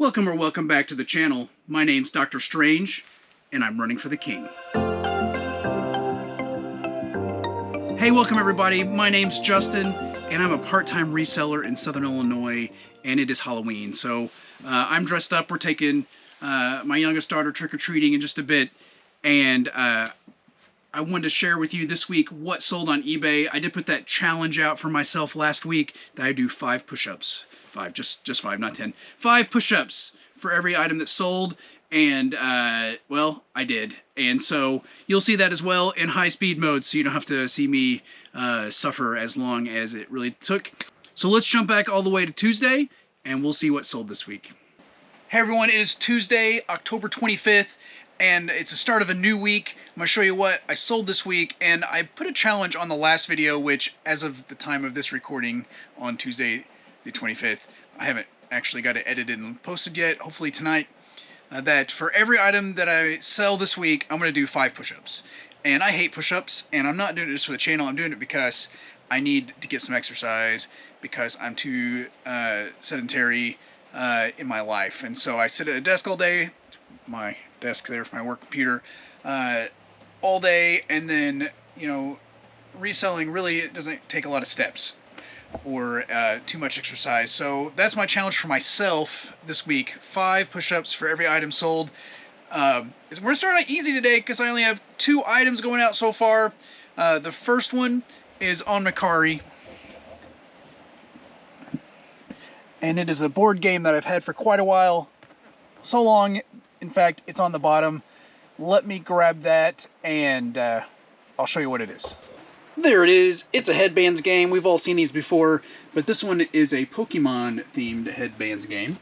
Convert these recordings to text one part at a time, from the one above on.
Welcome back to the channel. My name's Dr. Strange, and I'm running for the king. Hey, welcome everybody. My name's Justin, and I'm a part-time reseller in Southern Illinois, and it is Halloween. So I'm dressed up. We're taking my youngest daughter trick-or-treating in just a bit, and I wanted to share with you this week what sold on eBay. I did put that challenge out for myself last week that I do 5 push-ups. 5, just 5, not 10. 5 push-ups for every item that sold, and well, I did. And so you'll see that as well in high-speed mode, so you don't have to see me suffer as long as it really took. So let's jump back all the way to Tuesday, and we'll see what sold this week. Hey everyone, it is Tuesday, October 25th, and it's the start of a new week. I'm going to show you what I sold this week, and I put a challenge on the last video, which as of the time of this recording on Tuesday the 25th, I haven't actually got it edited and posted yet, hopefully tonight, that for every item that I sell this week, I'm going to do 5 push-ups. And I hate push-ups, and I'm not doing it just for the channel, I'm doing it because I need to get some exercise, because I'm too sedentary in my life. And so I sit at a desk all day, my desk there for my work computer, all day, and then, you know, reselling really, it doesn't take a lot of steps or too much exercise. So that's my challenge for myself this week. 5 push-ups for every item sold. We're gonna start out easy today because I only have 2 items going out so far. The first one is on Mercari, and it is a board game that I've had for quite a while. So long, in fact, it's on the bottom. Let me grab that and I'll show you what it is. There it is. It's a headbands game. We've all seen these before, but this one is a Pokemon-themed headbands game.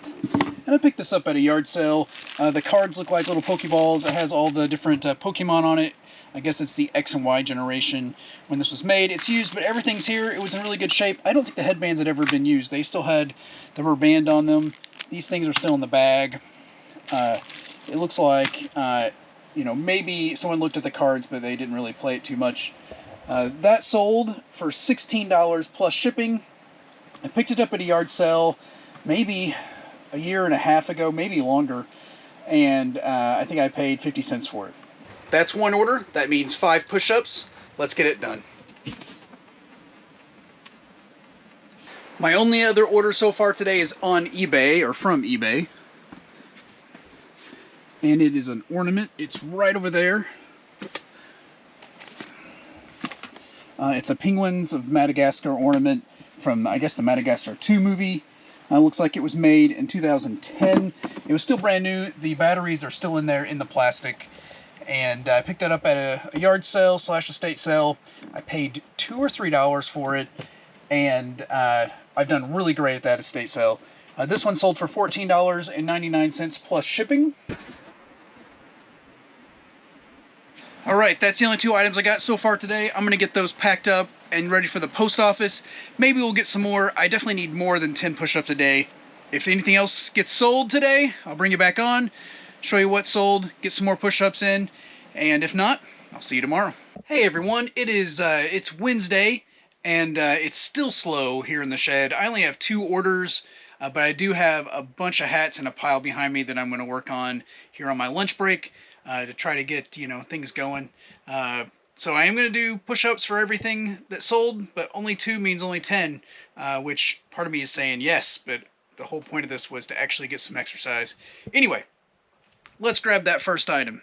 And I picked this up at a yard sale. The cards look like little Pokeballs. It has all the different Pokemon on it. I guess it's the X and Y generation when this was made. It's used, but everything's here. It was in really good shape. I don't think the headbands had ever been used. They still had the rubber band on them. These things are still in the bag. It looks like, you know, maybe someone looked at the cards, but they didn't really play it too much. That sold for $16 plus shipping. I picked it up at a yard sale maybe a year and a half ago, maybe longer, and I think I paid 50 cents for it. That's one order. That means 5 push-ups. Let's get it done. My only other order so far today is on eBay, or from eBay, and it is an ornament. It's right over there. It's a Penguins of Madagascar ornament from, I guess, the Madagascar 2 movie. Looks like it was made in 2010. It was still brand new. The batteries are still in there in the plastic. And I picked that up at a yard sale / estate sale. I paid $2 or $3 for it. And I've done really great at that estate sale. This one sold for $14.99 plus shipping. Alright, that's the only 2 items I got so far today. I'm going to get those packed up and ready for the post office. Maybe we'll get some more. I definitely need more than 10 push-ups a day. If anything else gets sold today, I'll bring you back on, show you what sold, get some more push-ups in, and if not, I'll see you tomorrow. Hey everyone, it's Wednesday, and it's still slow here in the shed. I only have 2 orders, but I do have a bunch of hats in a pile behind me that I'm going to work on here on my lunch break. To try to get, you know, things going. So I am going to do push-ups for everything that sold, but only 2 means only 10, which part of me is saying yes, but the whole point of this was to actually get some exercise. Anyway, let's grab that first item.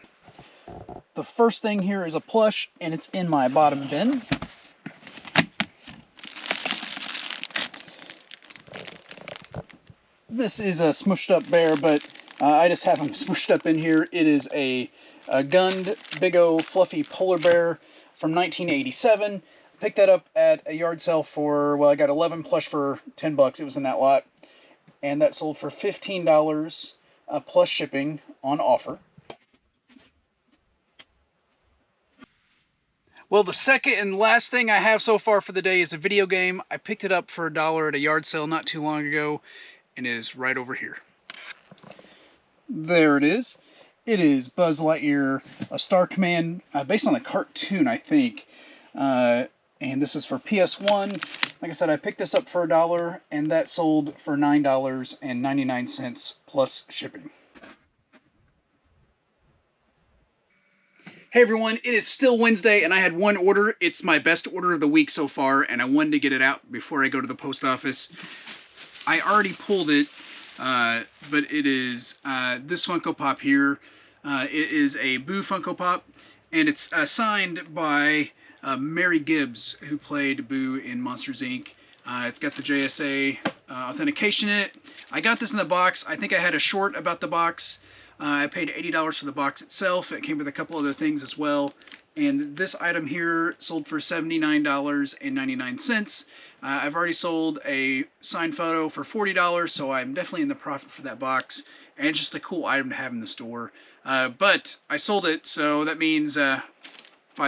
The first thing here is a plush, and it's in my bottom bin. This is a smushed up bear, but I just have him smushed up in here. It is a gunned, big O fluffy polar bear from 1987. Picked that up at a yard sale for, well, I got 11 plush for 10 bucks. It was in that lot. And that sold for $15 plus shipping on offer. Well, the second and last thing I have so far for the day is a video game. I picked it up for $1 at a yard sale not too long ago, and it is right over here. There it is. It is Buzz Lightyear, a Star Command, based on a cartoon, I think. And this is for PS1. Like I said, I picked this up for $1, and that sold for $9.99 plus shipping. Hey everyone, it is still Wednesday, and I had one order. It's my best order of the week so far, and I wanted to get it out before I go to the post office. I already pulled it, but it is this Funko Pop here. It is a Boo Funko Pop, and it's signed by Mary Gibbs, who played Boo in Monsters, Inc. It's got the JSA authentication in it. I got this in the box. I think I had a short about the box. I paid $80 for the box itself. It came with a couple other things as well. And this item here sold for $79.99. I've already sold a signed photo for $40, so I'm definitely in the profit for that box. And it's just a cool item to have in the store. But I sold it, so that means 5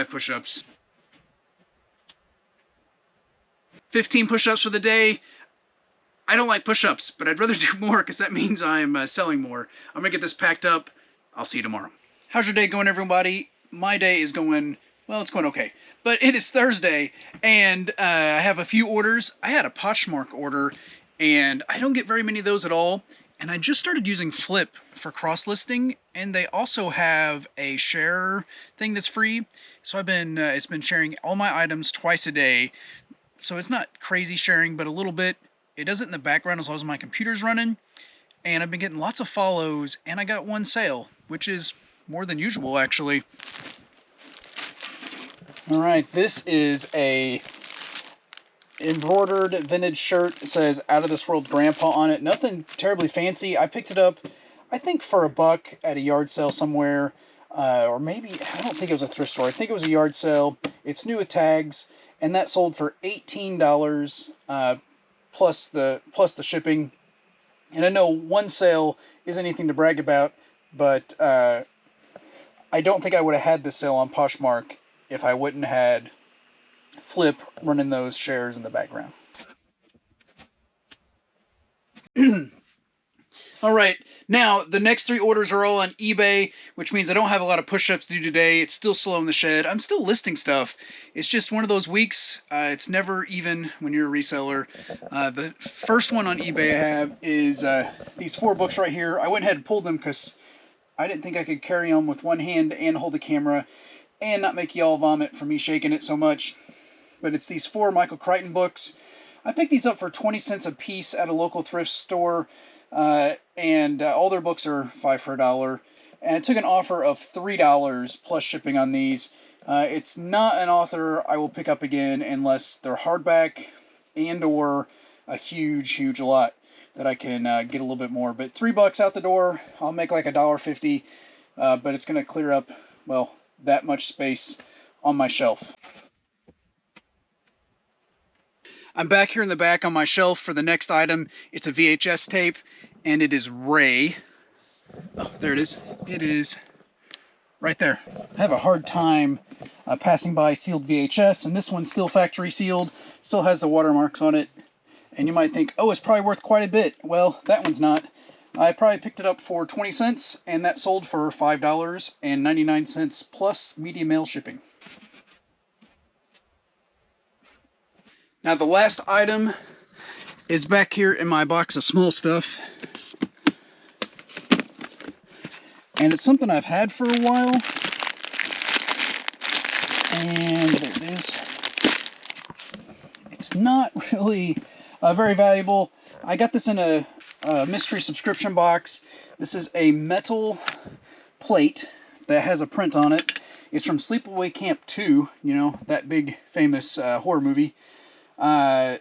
push-ups. 15 push-ups for the day. I don't like push-ups, but I'd rather do more because that means I'm selling more. I'm going to get this packed up. I'll see you tomorrow. How's your day going, everybody? My day is going, well, it's going okay. But it is Thursday, and I have a few orders. I had a Poshmark order, and I don't get very many of those at all. And I just started using Flip for cross-listing, and they also have a share thing that's free. So I've been, it's been sharing all my items twice a day. So it's not crazy sharing, but a little bit. It does it in the background as long as my computer's running. And I've been getting lots of follows, and I got one sale, which is more than usual, actually. All right, this is a embroidered vintage shirt. It says "Out of This World Grandpa" on it. Nothing terribly fancy. I picked it up, I think, for $1 at a yard sale somewhere. Or maybe, I don't think it was a thrift store. I think it was a yard sale. It's new with tags, and that sold for $18 plus the shipping. And I know one sale isn't anything to brag about, but I don't think I would have had this sale on Poshmark if I wouldn't had Flip running those shares in the background. All right, now the next 3 orders are all on eBay, which means I don't have a lot of push-ups to do today. It's still slow in the shed. I'm still listing stuff. It's just one of those weeks. It's never even when you're a reseller. The first one on eBay I have is these 4 books right here. I went ahead and pulled them because I didn't think I could carry them with one hand and hold the camera and not make y'all vomit from me shaking it so much. But it's these 4 Michael Crichton books. I picked these up for 20 cents a piece at a local thrift store. And all their books are 5 for $1. And I took an offer of $3 plus shipping on these. It's not an author I will pick up again unless they're hardback and or a huge lot that I can get a little bit more. But $3 out the door, I'll make like $1.50, but it's going to clear up, well, that much space on my shelf. I'm back here in the back on my shelf for the next item. It's a VHS tape, and it is Ray. Oh, there it is. It is right there. I have a hard time passing by sealed VHS, and this one's still factory sealed, still has the watermarks on it. And you might think, oh, it's probably worth quite a bit. Well, that one's not. I probably picked it up for 20 cents, and that sold for $5.99 plus media mail shipping. Now the last item is back here in my box of small stuff. And it's something I've had for a while. And there it is. It's not really very valuable. I got this in a mystery subscription box. This is a metal plate that has a print on it. It's from Sleepaway Camp 2, you know, that big famous horror movie. And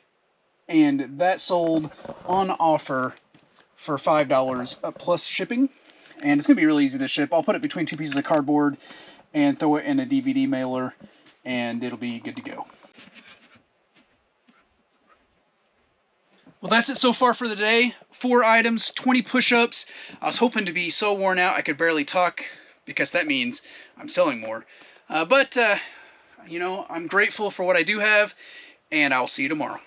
that sold on offer for $5 plus shipping. And it's going to be really easy to ship. I'll put it between 2 pieces of cardboard and throw it in a DVD mailer, and it'll be good to go. Well, that's it so far for the day. 4 items, 20 push-ups. I was hoping to be so worn out I could barely talk, because that means I'm selling more. But you know, I'm grateful for what I do have, and I'll see you tomorrow.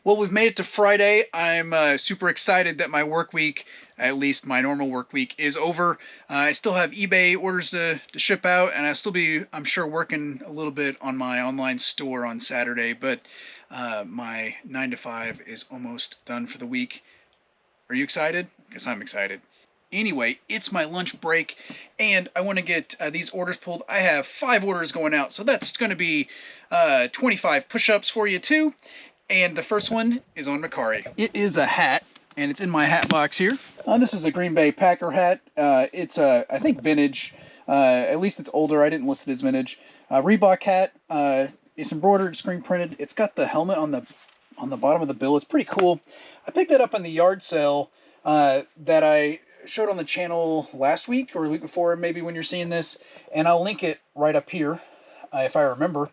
Well, we've made it to Friday. I'm super excited that my work week, at least my normal work week, is over. I still have eBay orders to ship out, and I'll still be, I'm sure, working a little bit on my online store on Saturday, but my 9 to 5 is almost done for the week. Are you excited? Because I'm excited. Anyway, it's my lunch break, and I want to get these orders pulled. I have 5 orders going out, so that's going to be 25 push-ups for you too. And the first one is on Mercari. It is a hat, and it's in my hat box here. This is a Green Bay Packer hat. It's I think vintage. At least it's older. I didn't list it as vintage. Reebok hat. It's embroidered, screen printed. It's got the helmet on the bottom of the bill. It's pretty cool. I picked that up on the yard sale that I showed on the channel last week or the week before, maybe when you're seeing this, and I'll link it right up here if I remember.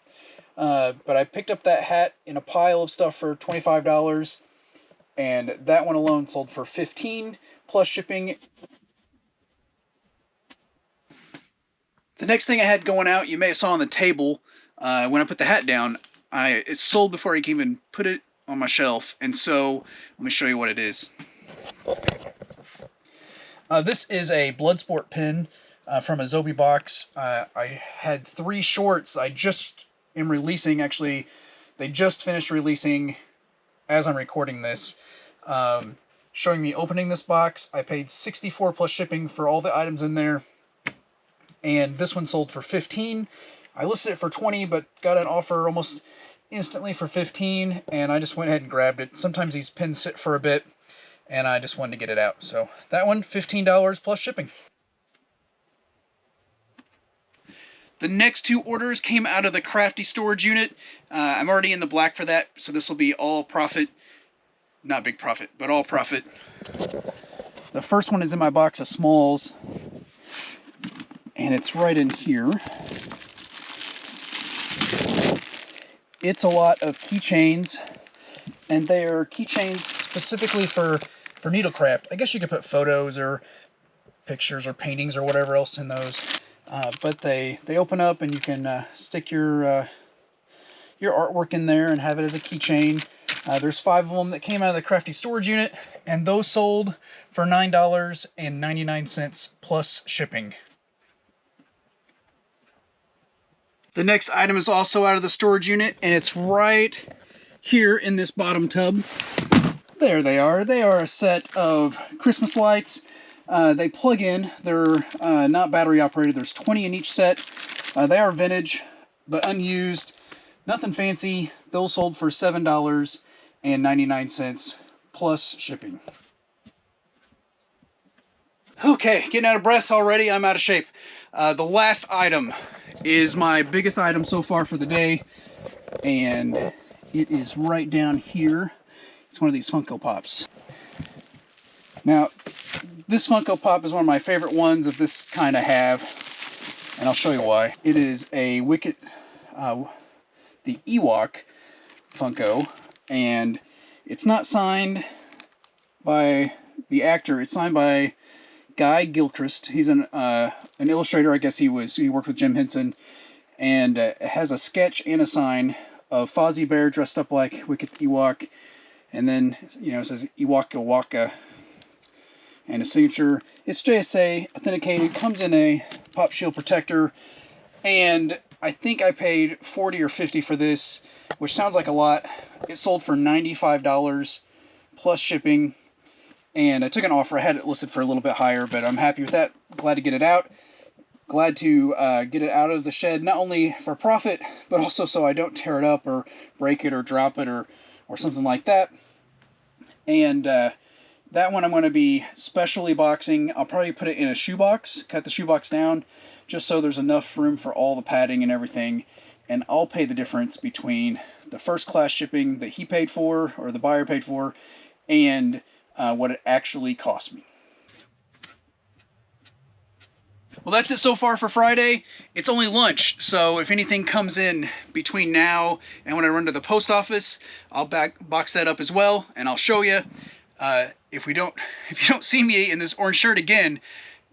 But I picked up that hat in a pile of stuff for $25, and that one alone sold for $15 plus shipping. The next thing I had going out, you may have saw on the table when I put the hat down, it sold before I could even put it on my shelf, and so let me show you what it is. This is a Bloodsport pin from a Zobi box. I had 3 shorts. I just am releasing, actually, they just finished releasing as I'm recording this, showing me opening this box. I paid $64 plus shipping for all the items in there, and this one sold for $15. I listed it for $20, but got an offer almost instantly for $15, and I just went ahead and grabbed it. Sometimes these pins sit for a bit, and I just wanted to get it out. So that one, $15 plus shipping. The next 2 orders came out of the Crafty storage unit. I'm already in the black for that, so this will be all profit. Not big profit, but all profit. The first one is in my box of smalls, and it's right in here. It's a lot of keychains, and they are keychains specifically for needlecraft. I guess you could put photos or pictures or paintings or whatever else in those. But they open up, and you can stick your artwork in there and have it as a keychain. There's 5 of them that came out of the Crafty storage unit, and those sold for $9.99 plus shipping. The next item is also out of the storage unit, and it's right here in this bottom tub. There they are. They are a set of Christmas lights. They plug in. They're not battery operated. There's 20 in each set. They are vintage, but unused. Nothing fancy. Those sold for $7.99 plus shipping. Okay, getting out of breath already. I'm out of shape. The last item is my biggest item so far for the day, and it is right down here. It's one of these Funko Pops. Now, this Funko Pop is one of my favorite ones of this kind I have, and I'll show you why. It is a the Ewok Funko, and it's not signed by the actor. It's signed by Guy Gilchrist. He's an illustrator. I guess he worked with Jim Henson, and it has a sketch and a sign of Fozzie Bear dressed up like Wicket the Ewok, and then it says Ewaka Waka, and a signature. It's JSA authenticated. Comes in a pop shield protector, and I think I paid $40 or $50 for this, which sounds like a lot. It sold for $95 plus shipping. And I took an offer. I had it listed for a little bit higher, but I'm happy with that. Glad to get it out. Glad to get it out of the shed, not only for profit, but also so I don't tear it up or break it or drop it or something like that. And that one I'm going to be specially boxing. I'll probably put it in a shoebox, cut the shoebox down, just so there's enough room for all the padding and everything. And I'll pay the difference between the first class shipping that he paid for, or the buyer paid for, and what it actually cost me. Well, that's it so far for Friday. It's only lunch, so if anything comes in between now and when I run to the post office, I'll box that up as well, and I'll show you. If you don't see me in this orange shirt again,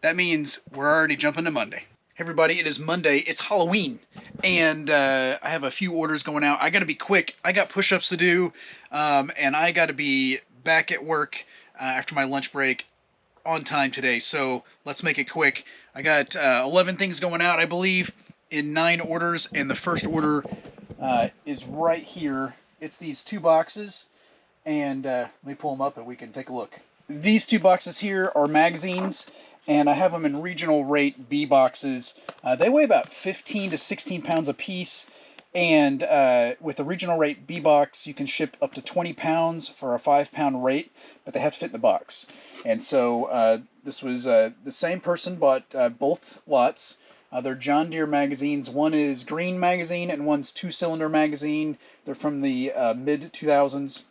that means we're already jumping to Monday. Everybody, it is Monday. It's Halloween, and I have a few orders going out. I got to be quick. I got push-ups to do, and I got to be back at work after my lunch break on time today. So let's make it quick. I got 11 things going out, I believe, in 9 orders, and the first order is right here. It's these 2 boxes, and let me pull them up and we can take a look. These 2 boxes here are magazines, and I have them in regional rate B boxes. They weigh about 15 to 16 pounds a piece, and with a regional rate B box, you can ship up to 20 pounds for a 5-pound rate, but they have to fit in the box. And so this was the same person bought both lots. They're John Deere magazines. One is green magazine and one's 2-cylinder magazine. They're from the mid-2000s,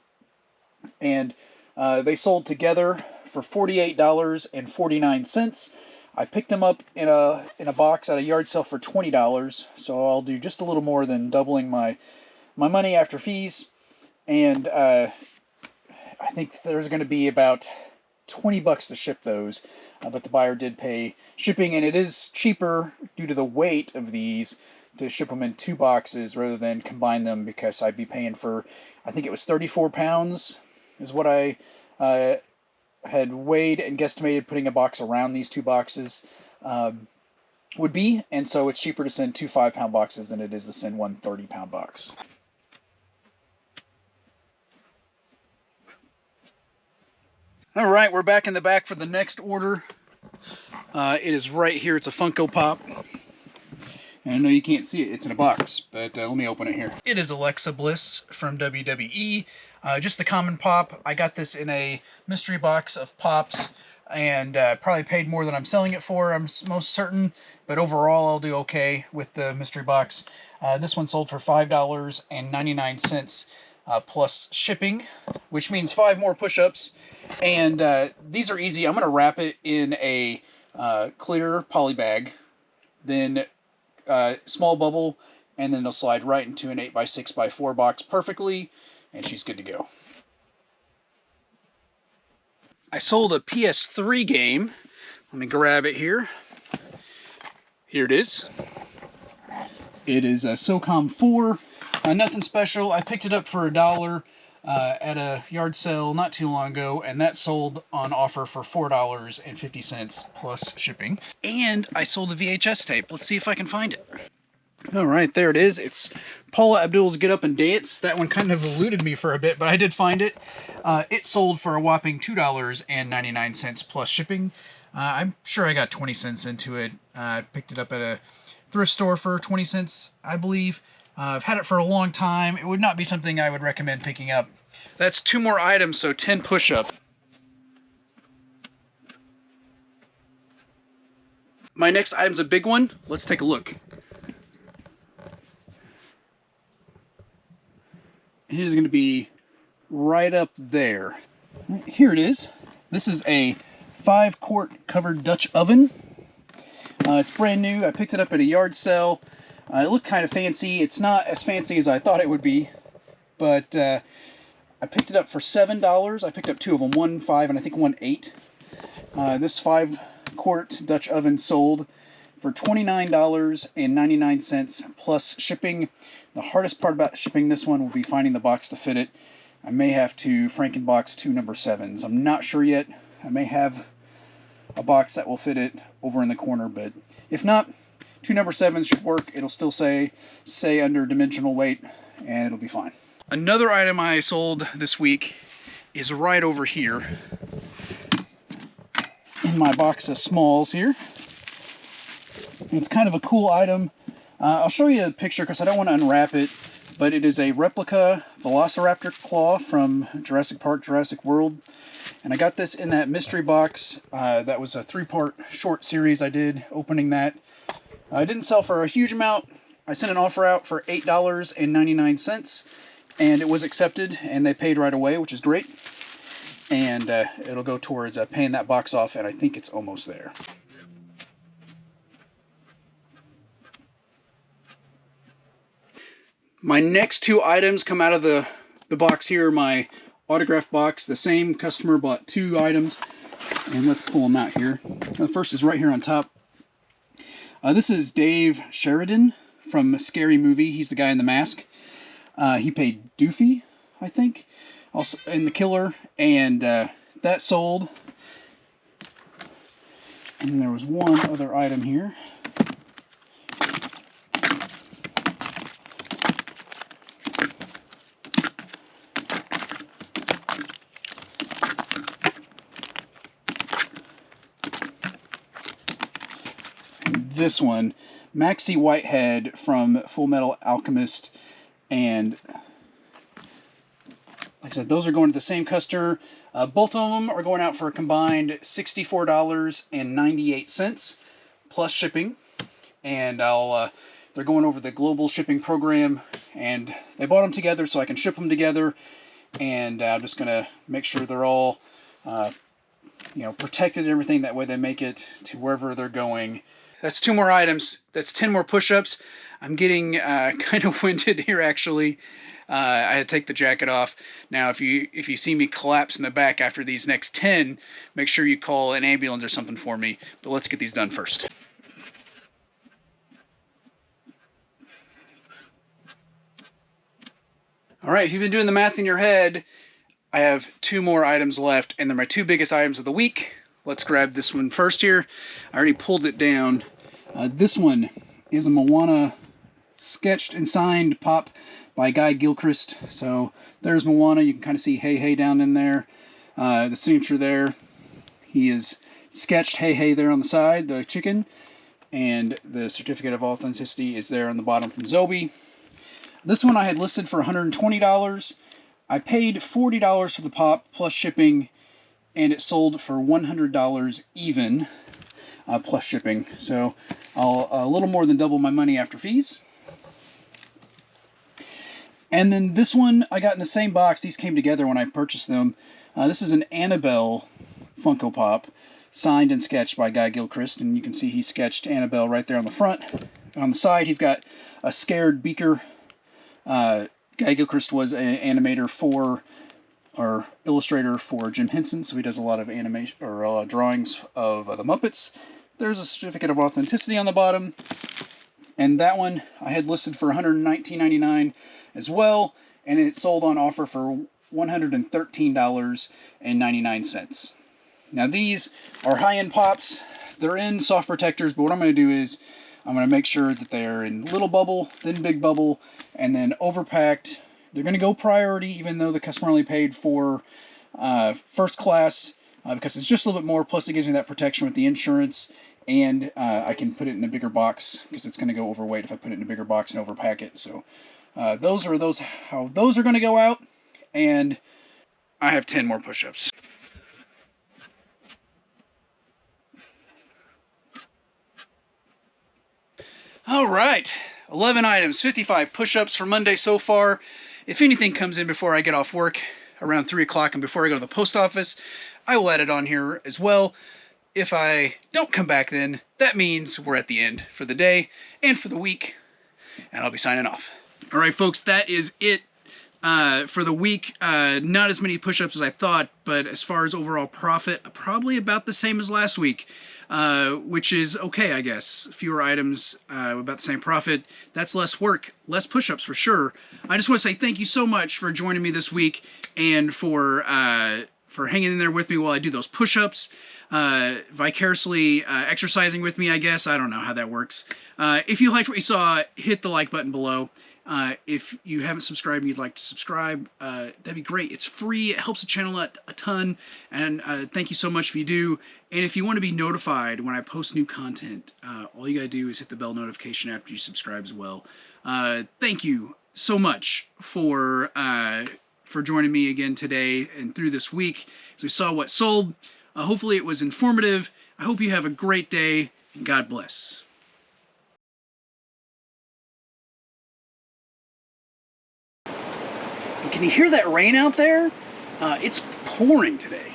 and they sold together for $48.49. I picked them up in a box at a yard sale for $20, so I'll do just a little more than doubling my money after fees. And I think there's going to be about $20 to ship those, but the buyer did pay shipping, and it is cheaper due to the weight of these to ship them in 2 boxes rather than combine them, because I'd be paying for, I think it was 34 pounds is what I had weighed and guesstimated putting a box around these 2 boxes would be, and so it's cheaper to send 2 5-pound boxes than it is to send 1 30-pound box. All right, we're back in the back for the next order. It is right here. It's a Funko Pop. And I know you can't see it. It's in a box, but let me open it here. It is Alexa Bliss from WWE. Just the common pop. I got this in a mystery box of pops, and probably paid more than I'm selling it for, I'm most certain. But overall, I'll do okay with the mystery box. This one sold for $5.99 plus shipping, which means 5 more push-ups. And these are easy. I'm going to wrap it in a clear poly bag, then small bubble, and then it'll slide right into an 8x6x4 box perfectly, and she's good to go. I sold a PS3 game. Let me grab it here. Here it is. It is a SOCOM 4. Nothing special. I picked it up for $1 at a yard sale not too long ago, and that sold on offer for $4.50 plus shipping. And I sold a VHS tape. Let's see if I can find it. All right, there it is. It's Paula Abdul's Get Up and Dance. That one kind of eluded me for a bit, but I did find it. It sold for a whopping $2.99 plus shipping. I'm sure I got 20 cents into it. I picked it up at a thrift store for 20 cents, I believe. I've had it for a long time. It would not be something I would recommend picking up. That's 2 more items, so 10 push-up. My next item's a big one. Let's take a look. It is going to be right up there. Here it is. This is a 5-quart covered Dutch oven. It's brand new. I picked it up at a yard sale. It looked kind of fancy. It's not as fancy as I thought it would be, but I picked it up for $7. I picked up 2 of them, one 5 and I think one 8. This 5-quart Dutch oven sold for $29.99 plus shipping. The hardest part about shipping this one will be finding the box to fit it. I may have to Frankenbox 2 number 7s. I'm not sure yet. I may have a box that will fit it over in the corner, but if not, 2 number 7s should work. It'll still say under dimensional weight, and it'll be fine. Another item I sold this week is right over here in my box of smalls here. It's kind of a cool item. I'll show you a picture because I don't want to unwrap it, but it is a replica Velociraptor claw from Jurassic Park, Jurassic World. And I got this in that mystery box. That was a 3-part short series I did, opening that. I didn't sell for a huge amount. I sent an offer out for $8.99, and it was accepted, and they paid right away, which is great. And it'll go towards paying that box off, and I think it's almost there. My next 2 items come out of the box here, my autograph box. The same customer bought 2 items, and let's pull them out here. The first is right here on top. This is Dave Sheridan from Scary Movie. He's the guy in the mask. He paid Doofy, I think, also in The Killer, and that sold. And then there was one other item here. This one, Maxie Whitehead from Full Metal Alchemist, and like I said, those are going to the same customer. Both of them are going out for a combined $64.98 plus shipping, and they're going over the global shipping program, and they bought them together so I can ship them together, and I'm just gonna make sure they're all protected and everything. That way they make it to wherever they're going. That's 2 more items. That's 10 more push-ups. I'm getting kind of winded here, actually. I had to take the jacket off. Now, if you see me collapse in the back after these next 10, make sure you call an ambulance or something for me. But let's get these done first. All right, if you've been doing the math in your head, I have 2 more items left, and they're my 2 biggest items of the week. Let's grab this one first here. I already pulled it down. This one is a Moana sketched and signed pop by Guy Gilchrist. So there's Moana. You can kind of see Hey Hey down in there. The signature there. He is sketched Hey Hey there on the side, the chicken. And the certificate of authenticity is there on the bottom from Zobi. This one I had listed for $120. I paid $40 for the pop plus shipping, and it sold for $100 even, plus shipping. So I'll a little more than double my money after fees. And then this one I got in the same box. These came together when I purchased them. This is an Annabelle Funko Pop, signed and sketched by Guy Gilchrist, and you can see he sketched Annabelle right there on the front. On the side, he's got a scared beaker. Guy Gilchrist was an animator for, or illustrator for Jim Henson, so he does a lot of animation or drawings of the Muppets. There's a certificate of authenticity on the bottom, and that one I had listed for $119.99 as well, and it sold on offer for $113.99. Now these are high-end pops. They're in soft protectors, but what I'm going to do is I'm going to make sure that they're in little bubble, then big bubble, and then overpacked. They're going to go priority, even though the customer only paid for first class, because it's just a little bit more, plus it gives me that protection with the insurance, and I can put it in a bigger box, because it's going to go overweight if I put it in a bigger box and overpack it. So those are how those are going to go out, and I have 10 more push-ups. All right, 11 items, 55 push-ups for Monday so far. If anything comes in before I get off work around 3 o'clock and before I go to the post office, I will add it on here as well. If I don't come back then, that means we're at the end for the day and for the week, and I'll be signing off. All right, folks, that is it for the week. Not as many push-ups as I thought, but as far as overall profit, probably about the same as last week. Which is okay, I guess. Fewer items, about the same profit. That's less work, less push-ups for sure. I just want to say thank you so much for joining me this week and for hanging in there with me while I do those push-ups. Vicariously exercising with me, I guess. I don't know how that works. If you liked what you saw, hit the like button below. If you haven't subscribed and you'd like to subscribe, that'd be great. It's free. It helps the channel out a ton. And thank you so much if you do. And if you want to be notified when I post new content, all you got to do is hit the bell notification after you subscribe as well. Thank you so much for joining me again today and through this week as we saw what sold. Hopefully it was informative. I hope you have a great day, and God bless. Can you hear that rain out there? It's pouring today.